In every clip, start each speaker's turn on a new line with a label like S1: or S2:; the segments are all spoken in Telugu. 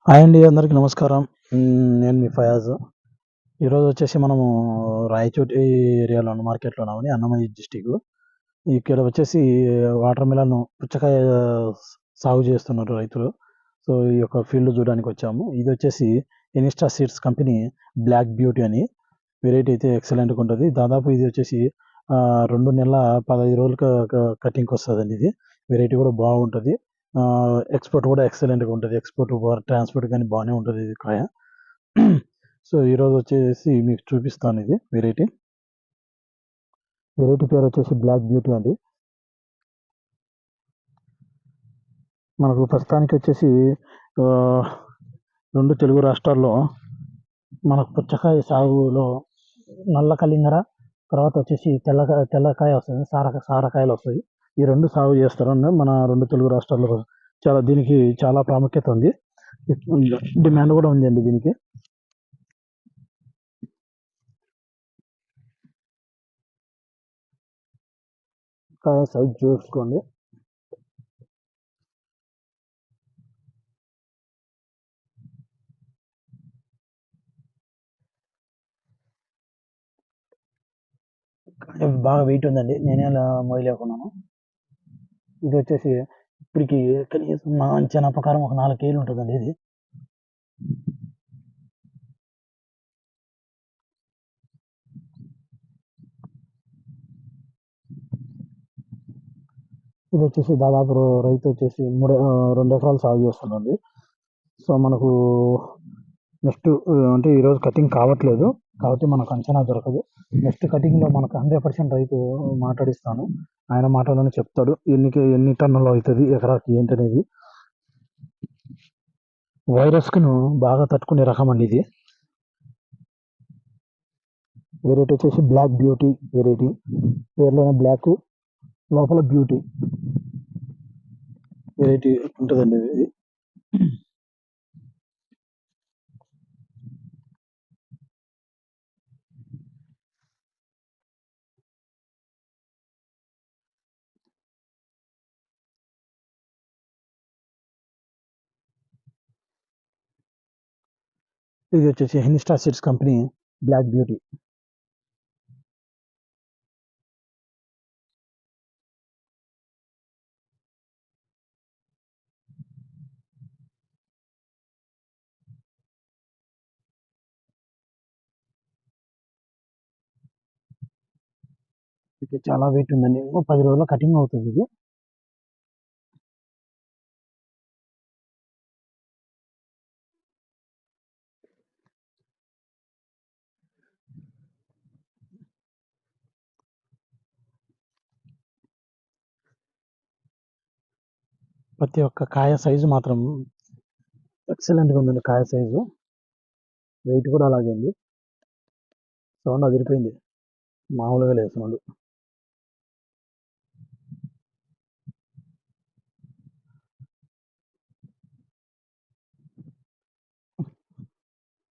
S1: హాయ్ అండి, అందరికీ నమస్కారం. నేను మీ ఫయాజ్. ఈరోజు వచ్చేసి మనము రాయచోటి ఏరియాలో ఉన్న మార్కెట్‌లో ఉన్నామండి. అన్నమయ్య డిస్ట్రిక్ట్. ఇక్కడ వచ్చేసి వాటర్ మిలన్, పుచ్చకాయ సాగు చేస్తున్నారు రైతులు. సో, ఈ యొక్క ఫీల్డ్ చూడడానికి వచ్చాము. ఇది వచ్చేసి ఇనిస్టా సీడ్స్ కంపెనీ బ్లాక్ బ్యూటీ అని వెరైటీ అయితే ఎక్సలెంట్‌గా ఉంటది. దాదాపు ఇది వచ్చేసి 2 నెలల 15 రోజులు కటింగ్‌కి వస్తదండి ఇది. వెరైటీ కూడా బాగుంటది. ఎక్స్‌పోర్ట్ కూడా ఎక్సలెంట్‌గా ఉంటది. ఎక్స్‌పోర్ట్ ట్రాన్స్‌పోర్ట్ గాని బానే ఉంటది ఇది కాయ. సో, ఈరోజు వచ్చేసి మీకు చూపిస్తాను ఇది వెరైటీ. వెరైటీ పేరు వచ్చేసి బ్లాక్ బ్యూటీ అండి. మనకు ప్రస్తుతానికి వచ్చేసి ఆహ్, 2 తెలుగు రాష్ట్రాల్లో మనకు పుచ్చకాయ సాగులో నల్ల కలింగర, తర్వాత వచ్చేసి తెల్లకాయ వస్తది. సారకాయలొస్తాయి. ఈ 2 సాగు చేస్తారండి మన 2 తెలుగు రాష్ట్రాల్లో. దీనికి చాలా ప్రాముఖ్యత ఉంది. డిమాండ్ కూడా ఉందండి దీనికి. కాయ సైజ్ చూసుకోండి. కాయ బాగా వెయిట్ ఉందండి. నేనే అలా మోయలేకున్నాను. ఇది వచ్చేసి ఇప్పటికి కనీసం నా అంచనా ప్రకారం ఒక 4 కేజీలు ఉంటదండి ఇది. ఇది వచ్చేసి దాదాపు రైతు వచ్చేసి 2 ఎకరాలు సాగు చేస్తున్నాడండి. సో, మనకు నెక్స్ట్ అంటే ఈరోజు కటింగ్ కావట్లేదు. కాబట్టి మనకు అంచనా దొరకదు. నెక్స్ట్ కటింగ్‌లో మనకు 100% రైతు మాట్లాడిస్తాను. ఆయన మాటలోనే చెప్తాడు. ఎన్ని టన్నులు అయితది, ఎకరాకి ఏంటనేది. వైరస్‌కును బాగా తట్టుకునే రకమండి ఇది. వెరైటీ వచ్చేసి బ్లాక్ బ్యూటీ వెరైటీ. పేరులోనే బ్లాక్, లోపల బ్యూటీ వెరైటీ ఉంటదండి ఇది. ఇది వచ్చేసి ఇనిస్టా సీడ్స్ కంపెనీ బ్లాక్ బ్యూటీ. ఇది చాలా వెయిట్ ఉందండి. ఇంకో 10 రోజుల్లో కటింగ్ అవుతుంది ఇది. ప్రతి ఒక్క కాయ సైజు మాత్రం ఎక్సలెంట్‌గా ఉందండి కాయ సైజు. వెయిట్ కూడా అలాగే ఉంది. సౌండ్ అదిరిపోయింది. మామూలుగా లేదు సౌండ్.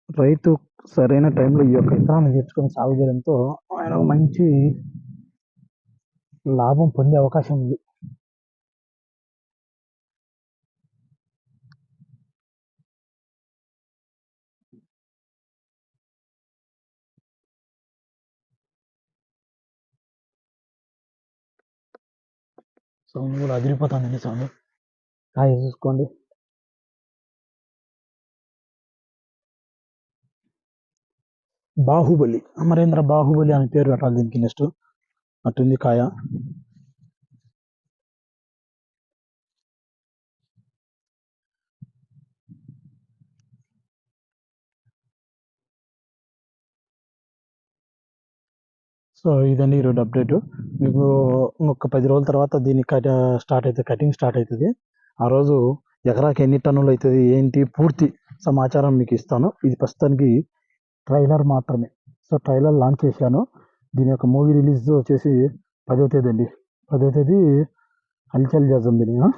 S1: రైతు సరైన టైంలో ఈ యొక్క విత్తనాన్ని తెచ్చుకొని సాగు చేయడంతో ఆయన మంచి లాభం పొందే అవకాశం ఉంది. సౌండ్ కూడా అదిరిపోతుందండి సౌండ్. కాయ చూసుకోండి. బాహుబలి, అమరేంద్ర బాహుబలి అని పేరు పెట్టాలి దీనికి నెక్స్ట్. అటుంది కాయ. సో, ఇదండి ఈరోజు అప్డేట్. మీకు ఇంకొక 10 రోజుల తర్వాత దీన్ని కటింగ్ స్టార్ట్ అవుతుంది. ఆ రోజు ఎకరాకి ఎన్ని టన్నులు అవుతుంది ఏంటి పూర్తి సమాచారం మీకు ఇస్తాను. ఇది ప్రస్తుతానికి ట్రైలర్ మాత్రమే. సో, ట్రైలర్ లాంచ్ చేశాను. దీని యొక్క మూవీ రిలీజ్ వచ్చేసి 10వ తేదీ అండి. 10వ తేదీ హల్చల్ చేద్దాం దీన్ని.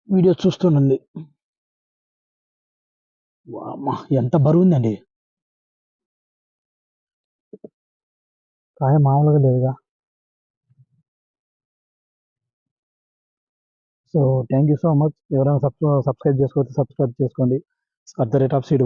S1: వీడియో చూస్తుండండి. వామ్మా! ఎంత బరువుందండి. కాయ మామూలుగా లేదుగా. So thank you so much. ఎవరైనా సబ్స్క్రైబ్ చేసుకోకపోతే సబ్స్క్రైబ్ చేసుకోండి. @seed